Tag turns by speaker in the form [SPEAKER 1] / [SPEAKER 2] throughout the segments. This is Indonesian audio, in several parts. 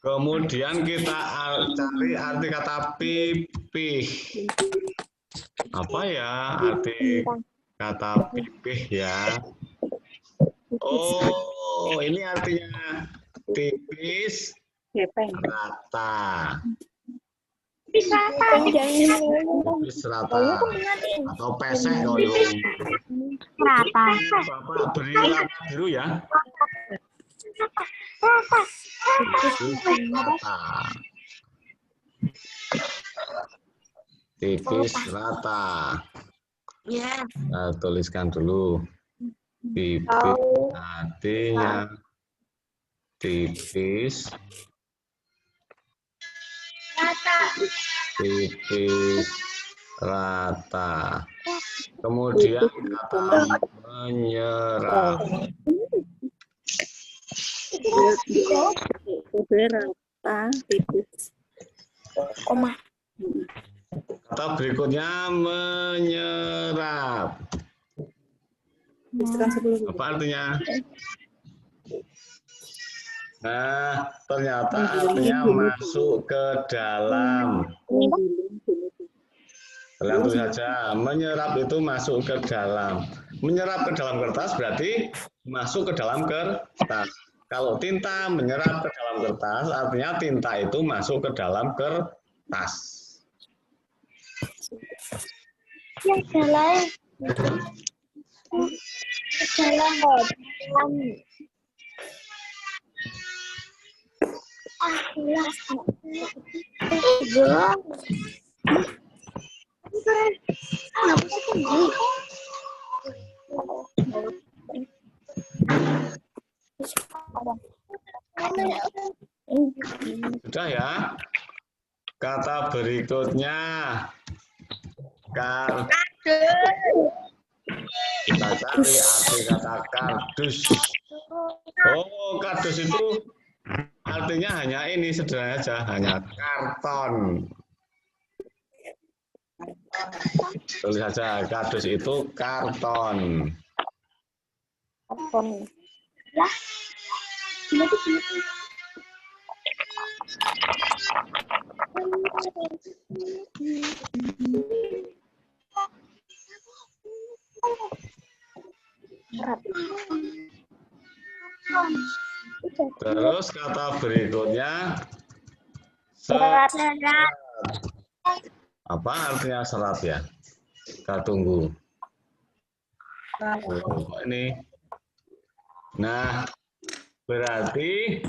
[SPEAKER 1] Kemudian kita cari arti kata pipih. Apa ya arti kata pipih ya? Oh, ini artinya tipis, rata. Tipis rata atau pesek
[SPEAKER 2] Rata.
[SPEAKER 1] Bapak beri warna biru ya. Tipis rata.
[SPEAKER 2] Ya.
[SPEAKER 1] Nah, tuliskan dulu. Pipih artinya tipis, tipis rata. Kemudian kata menyerap.
[SPEAKER 3] Rata, tipis.
[SPEAKER 2] Koma.
[SPEAKER 1] Kata berikutnya menyerap. Apa artinya? Nah, ternyata artinya masuk ke dalam. Lihat saja, menyerap itu masuk ke dalam. Menyerap ke dalam kertas berarti masuk ke dalam kertas. Kalau tinta menyerap ke dalam kertas, artinya tinta itu masuk ke dalam kertas.
[SPEAKER 2] Yang dalam.
[SPEAKER 1] Sudah ya. Kata berikutnya kita cari arti kata kardus. Oh, kardus itu artinya hanya ini, sederhana aja, hanya karton. Tulis saja, kardus itu karton. Terus kata berikutnya serat. Apa artinya serat ya? Kita tunggu. Ini. Nah, berarti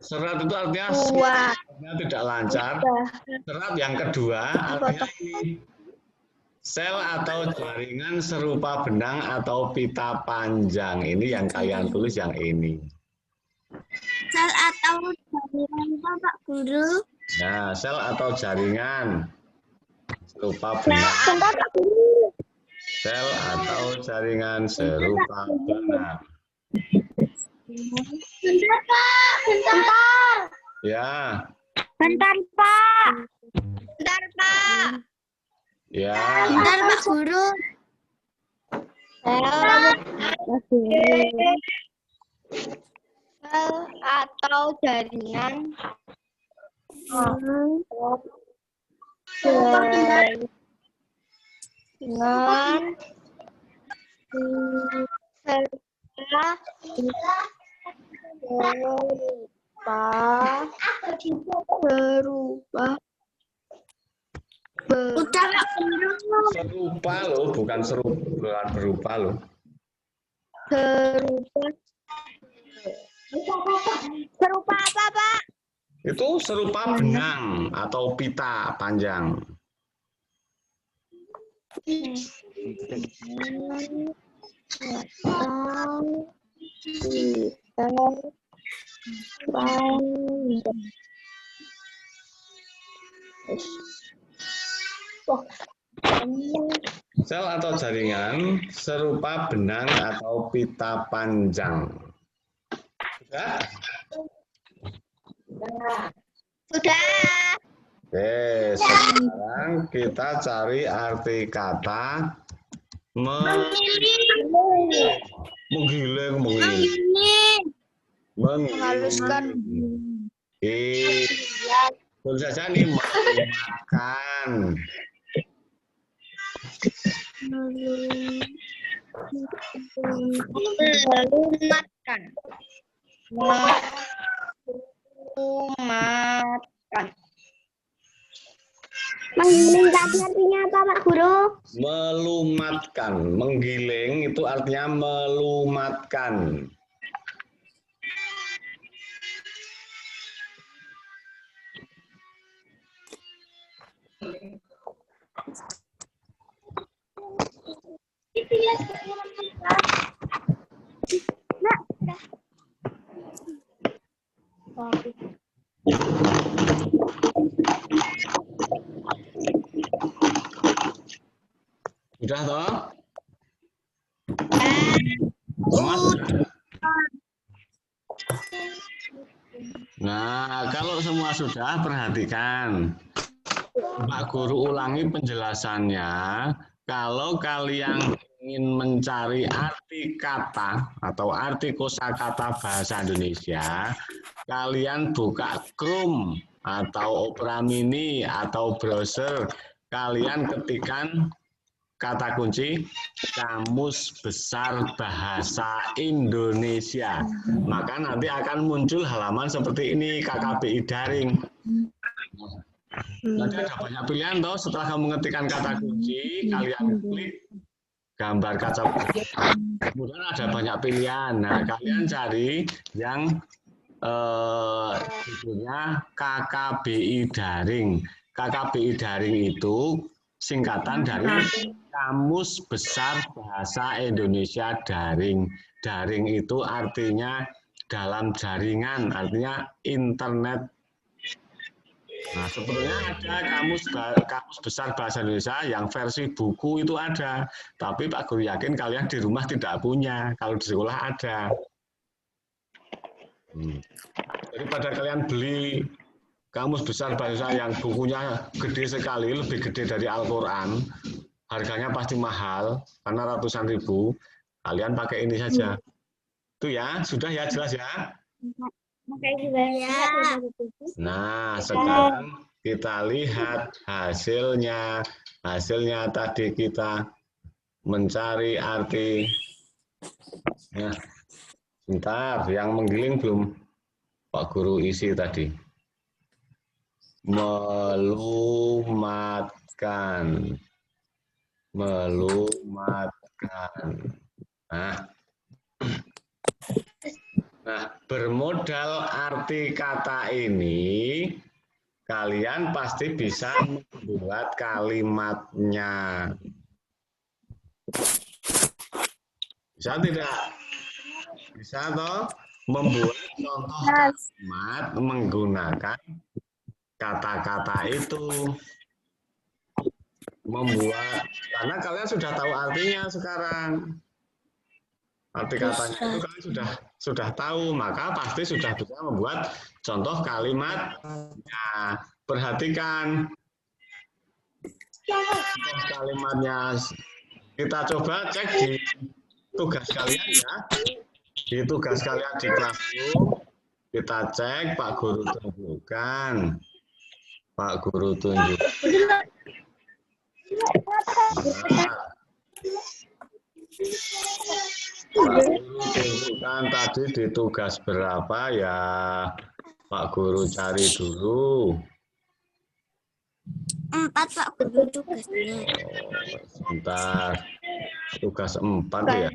[SPEAKER 1] serat itu artinya tidak lancar. Serat yang kedua artinya ini. Sel atau jaringan serupa benang atau pita panjang. Ini yang kalian tulis yang ini.
[SPEAKER 2] Sel atau jaringan Pak Guru?
[SPEAKER 1] Nah, sel atau jaringan serupa benang. Sel atau jaringan serupa benang.
[SPEAKER 2] Bentar Pak, bentar.
[SPEAKER 1] Ya.
[SPEAKER 2] Bentar Pak. Bentar Pak.
[SPEAKER 1] Ya.
[SPEAKER 2] Bentar Pak Guru. Sel atau jaringan dengan
[SPEAKER 1] serupa loh, bukan berupa loh.
[SPEAKER 2] Serupa apa Pak?
[SPEAKER 1] Itu serupa benang atau pita panjang. Sel atau jaringan serupa benang atau pita panjang. Sudah?
[SPEAKER 2] Sudah.
[SPEAKER 1] Oke, sekarang kita cari arti kata memilih. Menggiling, menggiling.
[SPEAKER 2] Menghaluskan.
[SPEAKER 1] Tentu saja nih melumatkan.
[SPEAKER 2] Melumatkan. Melumatkan. Menggiling tadi artinya apa, Pak Guru?
[SPEAKER 1] Melumatkan. Menggiling itu artinya melumatkan. Sudah toh? Nah, kalau semua sudah, perhatikan. Pak Guru ulangi penjelasannya. Kalau kalian ingin mencari arti kata atau arti kosakata bahasa Indonesia, kalian buka Chrome atau Opera Mini atau browser, kalian ketikkan kata kunci Kamus Besar Bahasa Indonesia. Maka nanti akan muncul halaman seperti ini, KKBI Daring. Nanti ada banyak pilihan toh, setelah kamu mengetikkan kata kunci, kalian klik gambar kaca. Kemudian ada banyak pilihan. Nah, kalian cari yang judulnya KKBI Daring. KKBI Daring itu singkatan dari Kamus Besar Bahasa Indonesia Daring. Daring itu artinya dalam jaringan, artinya internet. Nah, sebetulnya ada kamus besar bahasa Indonesia yang versi buku itu ada, tapi Pak Guru yakin kalian di rumah tidak punya, kalau di sekolah ada. Daripada kalian beli kamus besar bahasa yang bukunya gede sekali, lebih gede dari Al-Quran, harganya pasti mahal, karena ratusan ribu, kalian pakai ini saja. Itu ya, sudah ya, jelas ya? Nah, sekarang kita lihat hasilnya. Hasilnya tadi kita mencari arti. Nah, sebentar, yang menggiling belum Pak Guru isi tadi. Melumatkan. Melumatkan. Nah, bermodal arti kata ini, kalian pasti bisa membuat kalimatnya. Bisa tidak? Bisa toh? Membuat contoh kalimat menggunakan kata-kata itu. Membuat, karena kalian sudah tahu artinya sekarang. Arti katanya itu kalian sudah tahu, maka pasti sudah bisa membuat contoh kalimat. Nah, perhatikan contoh kalimatnya. Kita coba cek di tugas kalian ya. Di tugas kalian di Classroom, kita cek, Pak Guru tunjukkan. Pak Guru tunjukkan. Nah, tunjukkan tadi di tugas berapa ya, Pak Guru cari dulu.
[SPEAKER 2] 4 Pak Guru tugasnya.
[SPEAKER 1] Sebentar, tugas 4 ya.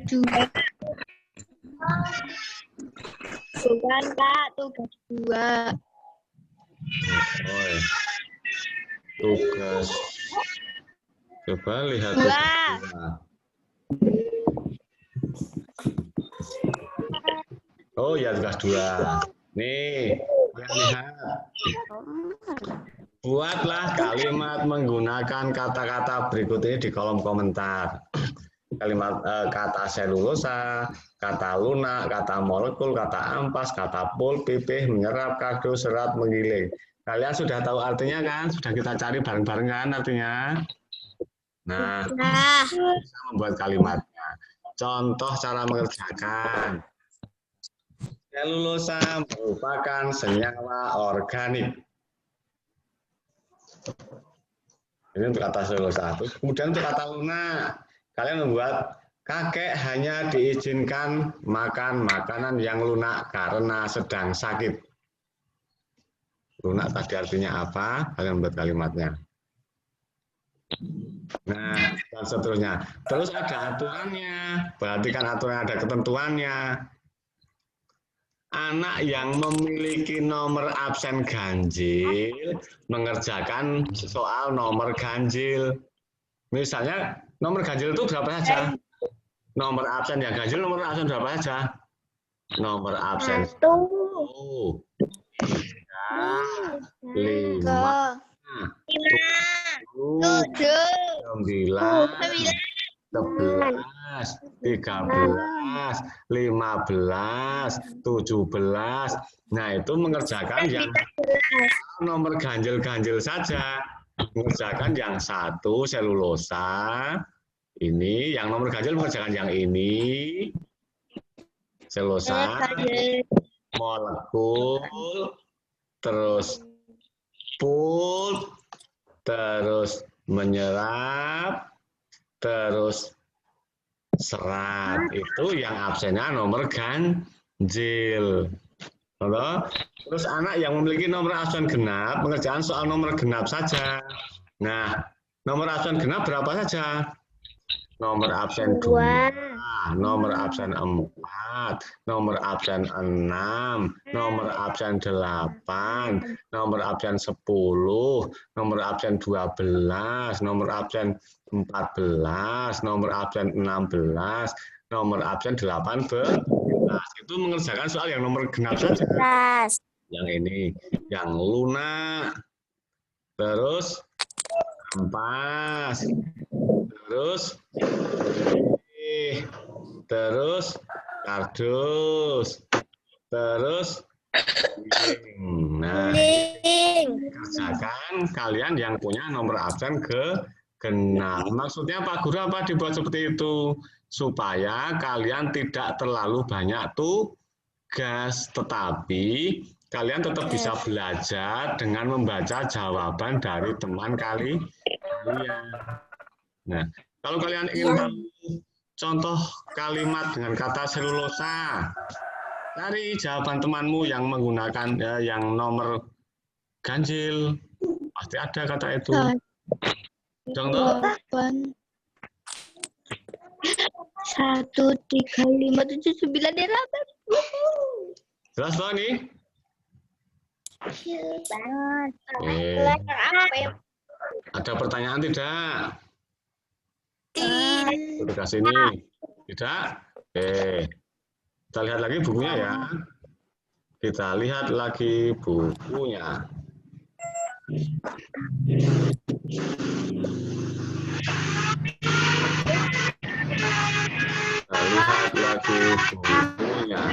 [SPEAKER 2] Bukan Kak, tugas 2.
[SPEAKER 1] Tugas, coba lihat tugas 2. Oh ya, tugas 2. Nih, lihat. Buatlah kalimat menggunakan kata-kata berikut ini di kolom komentar. Kalimat kata selulosa, kata lunak, kata molekul, kata ampas, kata pul, pipih, menyerap, kado, serat, menggiling. Kalian sudah tahu artinya kan? Sudah kita cari bareng-bareng kan artinya? Nah, bisa membuat kalimatnya. Contoh cara mengerjakan. Selulosa merupakan senyawa organik. Ini untuk kata selulosa. Kemudian untuk kata lunak, kalian membuat kakek hanya diizinkan makan makanan yang lunak karena sedang sakit. Lunak tadi artinya apa? Kalian buat kalimatnya. Nah, dan seterusnya. Terus ada aturannya. Perhatikan aturan, ada ketentuannya. Anak yang memiliki nomor absen ganjil mengerjakan soal nomor ganjil. Misalnya nomor ganjil itu berapa saja? Nomor absen yang ganjil, nomor absen berapa saja? Nomor absen 1, 3, 5, 7, 9, 11, 13, 15, 17. Nah, itu mengerjakan yang nomor ganjil-ganjil saja. Mengerjakan yang 1 selulosa. Ini yang nomor ganjil mengerjakan yang ini. Selulosa, molekul, terus pulp, terus menyerap, terus serat. Itu yang absennya nomor ganjil. Terus anak yang memiliki nomor absen genap mengerjakan soal nomor genap saja. Nah, nomor absen genap berapa saja? Nomor absen 2, nomor absen 4, nomor absen 6, nomor absen 8, nomor absen 10, nomor absen 12, nomor absen 14, nomor absen 16, nomor absen 18. Itu mengerjakan soal yang nomor genap saja. Yang ini, yang lunak, terus ampas, terus kardus, terus nah, kerjakan kalian yang punya nomor absen genap. Maksudnya Pak Guru apa dibuat seperti itu? Supaya kalian tidak terlalu banyak tugas, tetapi kalian tetap bisa belajar dengan membaca jawaban dari teman kalian. Nah, kalau kalian ingin tahu contoh kalimat dengan kata selulosa, cari jawaban temanmu yang menggunakan yang nomor ganjil. Pasti ada kata itu. Contoh.
[SPEAKER 2] 1, 3, 5, 7, 9, 8.
[SPEAKER 1] Jelas loh nih? Ada pertanyaan tidak? Udah sini. Tidak? Oke. Kita lihat lagi bukunya ya. Kita lihat lagi bukunya. Kita lihat lagi bukunya.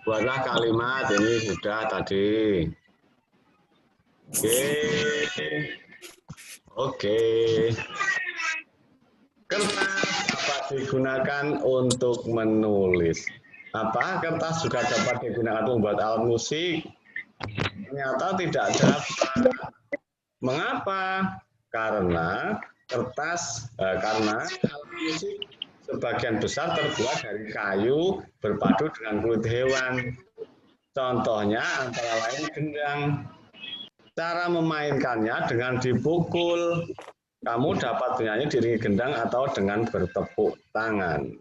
[SPEAKER 1] Buatlah kalimat ini sudah tadi. Oke. Kertas dapat digunakan untuk menulis. Apa? Kertas juga dapat digunakan untuk membuat alat musik? Ternyata tidak dapat. Mengapa? Karena karena alat musik sebagian besar terbuat dari kayu berpadu dengan kulit hewan. Contohnya antara lain gendang. Cara memainkannya dengan dipukul. Kamu dapat bernyanyi diiringi gendang atau dengan bertepuk tangan.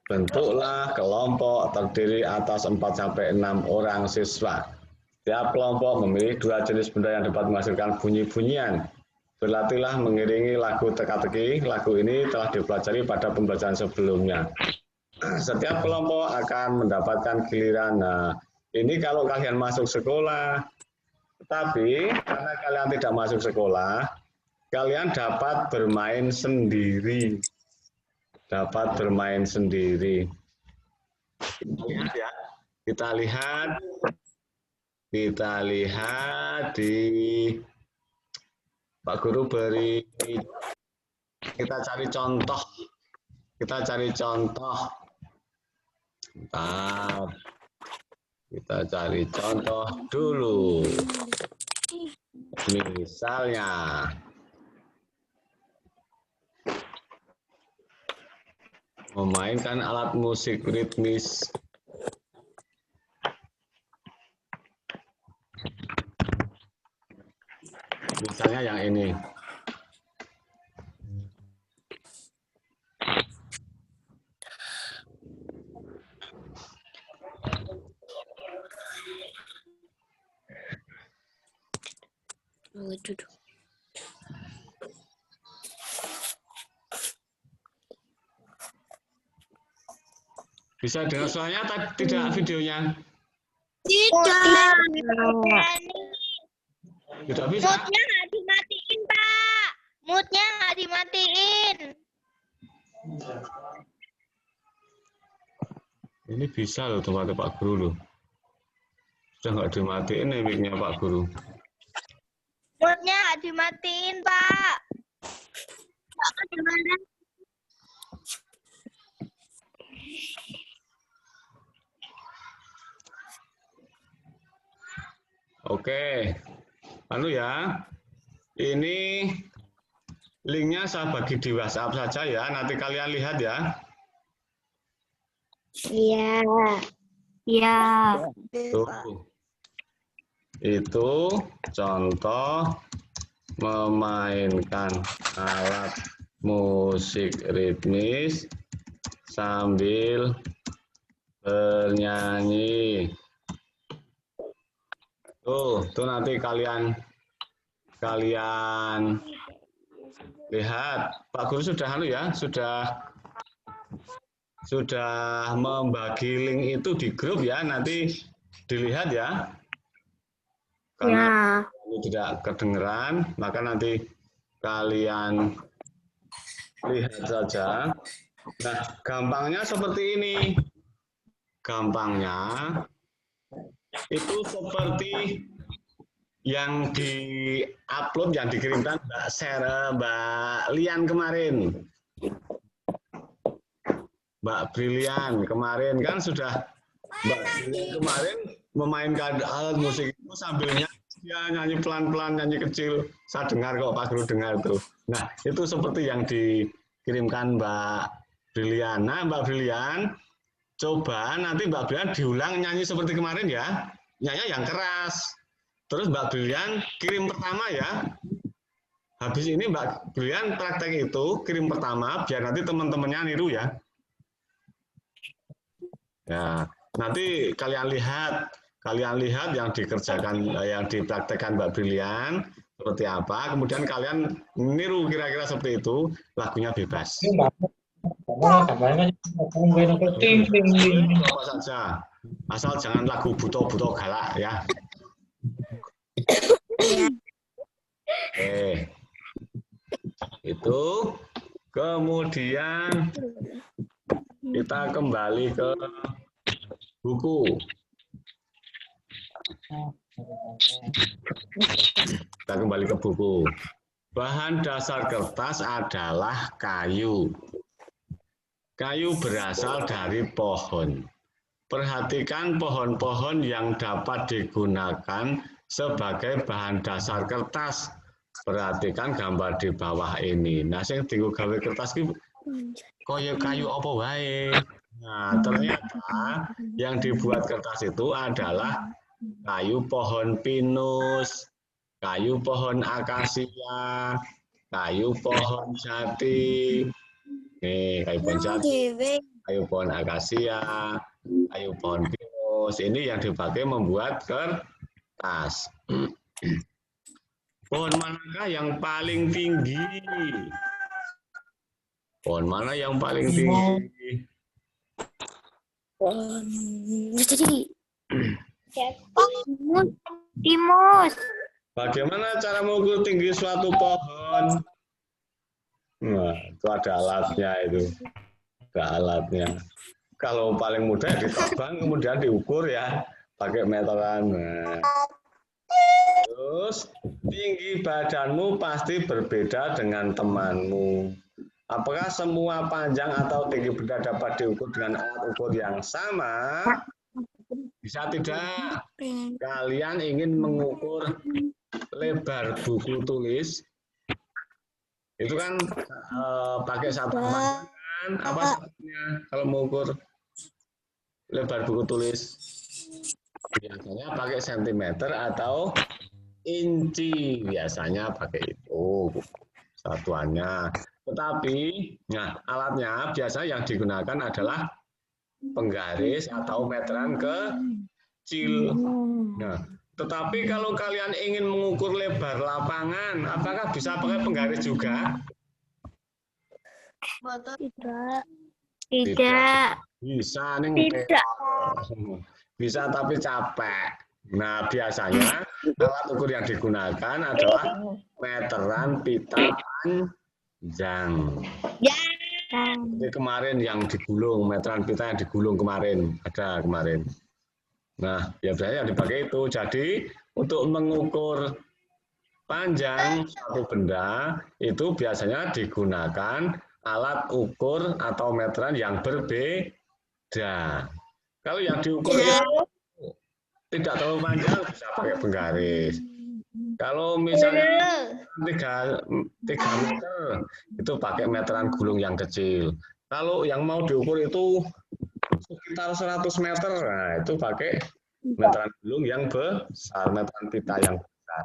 [SPEAKER 1] Bentuklah kelompok terdiri atas 4-6 orang siswa. Setiap kelompok memilih 2 jenis benda yang dapat menghasilkan bunyi-bunyian. Berlatihlah mengiringi lagu teka-teki. Lagu ini telah dipelajari pada pembelajaran sebelumnya. Setiap kelompok akan mendapatkan giliran. Nah, ini kalau kalian masuk sekolah. Tetapi karena kalian tidak masuk sekolah, kalian dapat bermain sendiri. Dapat bermain sendiri. Lihat ya. Kita lihat di Pak Guru beri Kita cari contoh. Kita cari contoh. Bentar. Kita cari contoh dulu. Misalnya. Memainkan alat musik ritmis. Misalnya yang ini. Bisa dengar suaranya atau tidak videonya?
[SPEAKER 2] Tidak.
[SPEAKER 1] Tidak bisa.
[SPEAKER 2] Moodnya nggak dimatiin, Pak. Moodnya nggak dimatiin.
[SPEAKER 1] Ini bisa loh tempatnya Pak Guru loh. Sudah nggak dimatiin nih mic-nya Pak Guru.
[SPEAKER 2] Moodnya nggak dimatiin, Pak. Bapak gimana?
[SPEAKER 1] Oke, lalu ya, ini linknya saya bagi di WhatsApp saja ya, nanti kalian lihat ya.
[SPEAKER 2] Iya. Iya.
[SPEAKER 1] Tuh. Itu contoh memainkan alat musik ritmis sambil bernyanyi. Tuh nanti kalian lihat. Pak Guru sudah sudah membagi link itu di grup ya, nanti dilihat ya. Karena ini tidak kedengeran, maka nanti kalian lihat saja. Nah, gampangnya seperti ini. Gampangnya itu seperti yang di-upload, yang dikirimkan Mbak Lian kemarin. Mbak Brilian kemarin kan sudah, Mbak Brilian kemarin memainkan alat musik itu sambil nyanyi pelan-pelan, nyanyi kecil. Saya dengar kok, Pak Guru dengar tuh. Nah, itu seperti yang dikirimkan Mbak Brilian. Nah, Mbak Brilian, coba nanti Mbak Brilian diulang nyanyi seperti kemarin ya. Nyanyi yang keras. Terus Mbak Brilian kirim pertama ya. Habis ini Mbak Brilian praktek itu, kirim pertama, biar nanti teman-temannya niru ya. Ya, nanti kalian lihat yang dikerjakan, yang dipraktekkan Mbak Brilian seperti apa, kemudian kalian niru kira-kira seperti itu, lagunya bebas. Apa saja, asal jangan lagu buto-buto galak ya. Oke, itu kemudian kita kembali ke buku. Kita kembali ke buku. Bahan dasar kertas adalah kayu. Kayu berasal dari pohon. Perhatikan pohon-pohon yang dapat digunakan sebagai bahan dasar kertas. Perhatikan gambar di bawah ini. Nah, sing dienggo gawe kertas ki koyo kayu apa wae. Nah, ternyata yang dibuat kertas itu adalah kayu pohon pinus, kayu pohon akasia, kayu pohon jati. Nih, kayu pohon jati, kayu pohon akasia, kayu pohon pinus. Ini yang dipakai membuat kertas. Pohon manakah yang paling tinggi? Pohon mana yang paling tinggi?
[SPEAKER 2] Timus.
[SPEAKER 1] Bagaimana cara mengukur tinggi suatu pohon? Nah, itu ada alatnya itu. Ada alatnya. Kalau paling mudah ditebang, kemudian diukur ya. Pakai meteran. Nah. Terus, tinggi badanmu pasti berbeda dengan temanmu. Apakah semua panjang atau tinggi benda dapat diukur dengan alat ukur yang sama? Bisa tidak? Kalian ingin mengukur lebar buku tulis, itu kan pakai satuan panjang kan? Apa satunya kalau mengukur lebar buku tulis? Biasanya pakai sentimeter atau inci, biasanya pakai itu satuannya. Tetapi, nah alatnya biasa yang digunakan adalah penggaris atau meteran kecil. Nah, tetapi kalau kalian ingin mengukur lebar lapangan, apakah bisa pakai penggaris juga?
[SPEAKER 2] Tidak.
[SPEAKER 1] Tidak. Bisa nih.
[SPEAKER 2] Tidak.
[SPEAKER 1] Bisa tapi capek. Nah, biasanya alat ukur yang digunakan adalah meteran pita panjang. Jadi kemarin yang digulung, meteran pita yang digulung kemarin, ada kemarin. Nah, ya biasanya yang dipakai itu. Jadi, untuk mengukur panjang satu benda, itu biasanya digunakan alat ukur atau meteran yang berbeda. Kalau yang diukur itu tidak terlalu panjang, bisa pakai penggaris. Kalau misalnya 3 meter, itu pakai meteran gulung yang kecil. Kalau yang mau diukur itu sekitar 100 meter, nah itu pakai meteran gulung yang besar, meteran pita yang besar.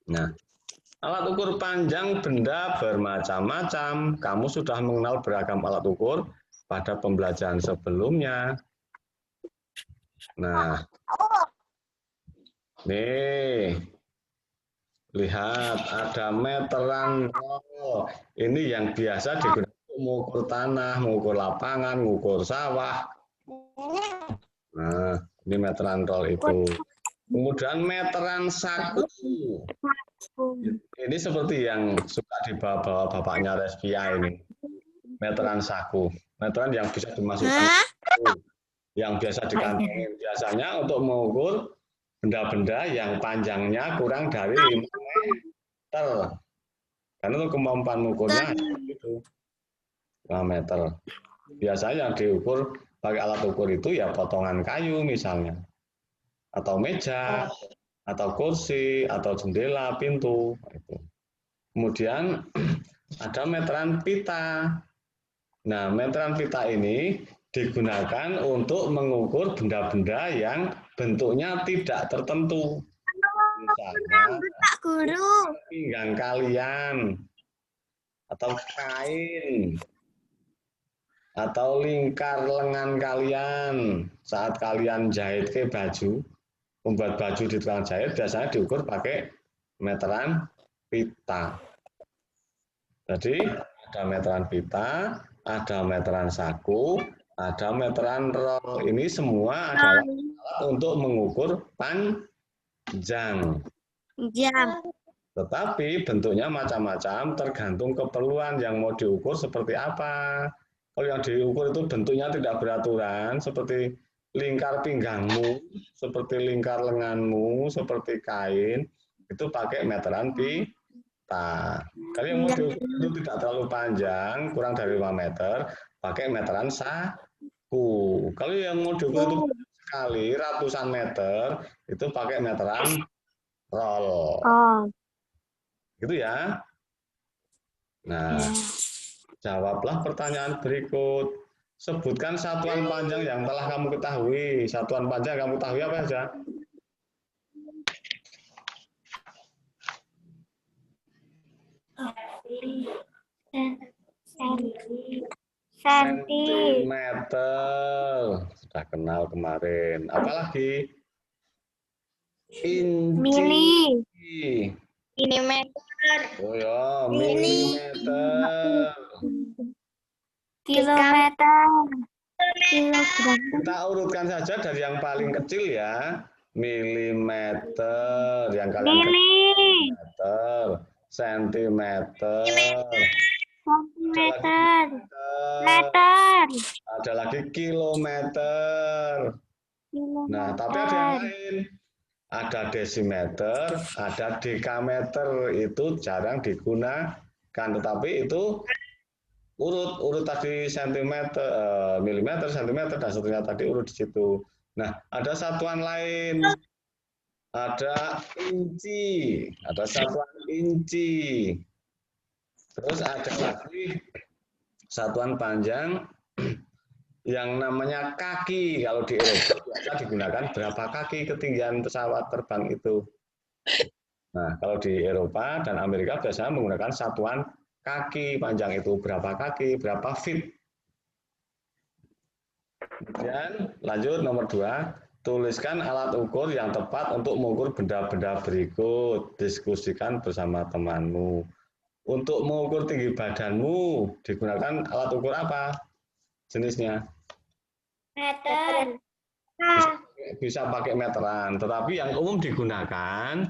[SPEAKER 1] Nah, alat ukur panjang benda bermacam-macam. Kamu sudah mengenal beragam alat ukur pada pembelajaran sebelumnya. Nah, nih, lihat ada meteran roll. Ini yang biasa digunakan untuk mengukur tanah, mengukur lapangan, mengukur sawah. Nah, ini meteran roll itu. Kemudian meteran saku. Ini seperti yang suka dibawa-bawa bapaknya Respia ini. Meteran saku. Meteran yang bisa dimasukkan yang biasa dikantongin. Biasanya untuk mengukur benda-benda yang panjangnya kurang dari 5 meter. Karena itu kemampuan mengukurnya itu 5 meter. Biasanya yang diukur pakai alat ukur itu ya potongan kayu misalnya. Atau meja, atau kursi, atau jendela, pintu. Kemudian ada meteran pita. Nah, meteran pita ini digunakan untuk mengukur benda-benda yang bentuknya tidak tertentu. Misalnya, pinggang kalian, atau kain, atau lingkar lengan kalian saat kalian jahit ke baju, membuat baju di tukang jahit, biasanya diukur pakai meteran pita. Jadi, ada meteran pita, ada meteran saku, ada meteran roll. Ini semua adalah alat untuk mengukur panjang. Tetapi bentuknya macam-macam, tergantung keperluan yang mau diukur seperti apa. Kalau yang diukur itu bentuknya tidak beraturan, seperti lingkar pinggangmu, seperti lingkar lenganmu, seperti kain, itu pakai meteran pita. Kalau yang mau diukur itu tidak terlalu panjang, kurang dari 5 meter, pakai meteran saku. Kalau yang mau diukur itu sekali ratusan meter, itu pakai meteran roll. Gitu ya. Nah, jawablah pertanyaan berikut. Sebutkan satuan panjang yang telah kamu ketahui. Satuan panjang yang kamu ketahui apa saja? Sentimeter. Sudah kenal kemarin. Apalagi? Inci.
[SPEAKER 2] Milimeter.
[SPEAKER 1] Oh ya, milimeter.
[SPEAKER 2] Kilometer.
[SPEAKER 1] Kita urutkan saja dari yang paling kecil ya. Milimeter. Yang kalian meter, sentimeter.
[SPEAKER 2] Meter.
[SPEAKER 1] Ada lagi kilometer. Nah, tapi ada yang lain. Ada desimeter, ada dekameter, itu jarang digunakan, tetapi itu urut tadi sentimeter, milimeter, sentimeter, dan seterusnya tadi urut di situ. Nah, ada satuan lain, ada inci, ada satuan inci. Terus ada lagi satuan panjang yang namanya kaki. Kalau di Eropa biasa digunakan berapa kaki ketinggian pesawat terbang itu. Nah, kalau di Eropa dan Amerika biasanya menggunakan satuan kaki panjang itu berapa kaki, berapa feet. Kemudian lanjut nomor 2, tuliskan alat ukur yang tepat untuk mengukur benda-benda berikut. Diskusikan bersama temanmu. Untuk mengukur tinggi badanmu digunakan alat ukur apa? Jenisnya?
[SPEAKER 2] Meter.
[SPEAKER 1] Bisa pakai meteran, tetapi yang umum digunakan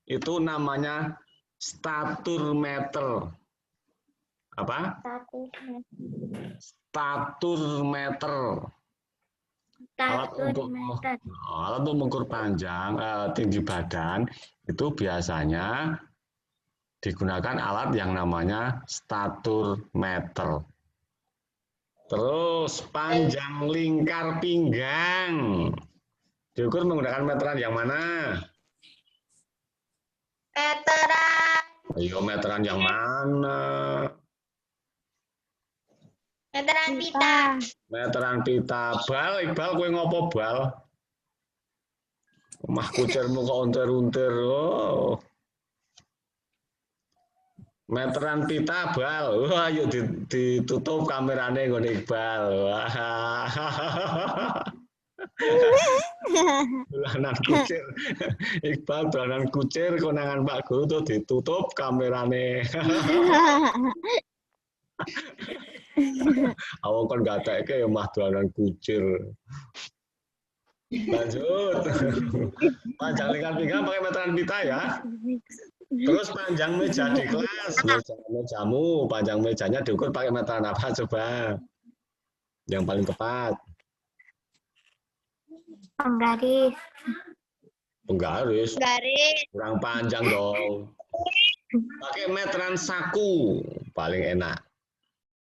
[SPEAKER 1] itu namanya statur meter. Apa? Statur meter. Alat untuk mengukur panjang, tinggi badan itu biasanya digunakan alat yang namanya statur meter. Terus panjang lingkar pinggang diukur menggunakan meteran yang mana?
[SPEAKER 2] Meteran.
[SPEAKER 1] Ayo meteran yang mana?
[SPEAKER 2] Meteran pita.
[SPEAKER 1] Meteran pita. Bal, Iqbal kowe ngopo bal? Omah kucirmu kok untir-untir. Oh. Meteran pita bal. Wah, yuk ditutup kamerane ngene Iqbal. Wah. Dolanan kucir. Iqbal dolanan kucir konangan Pak Guru tuh ditutup kamerane. Awak kan gak ada ya mah dolanan kucir. Lanjut. Panjang lingkar pinggang pakai meteran pita ya. Terus panjang meja di kelas, mejamu, panjang mejanya diukur pakai meteran apa coba? Yang paling tepat.
[SPEAKER 2] Penggaris.
[SPEAKER 1] Penggaris.
[SPEAKER 2] Garis.
[SPEAKER 1] Kurang panjang dong. Pakai meteran saku, paling enak.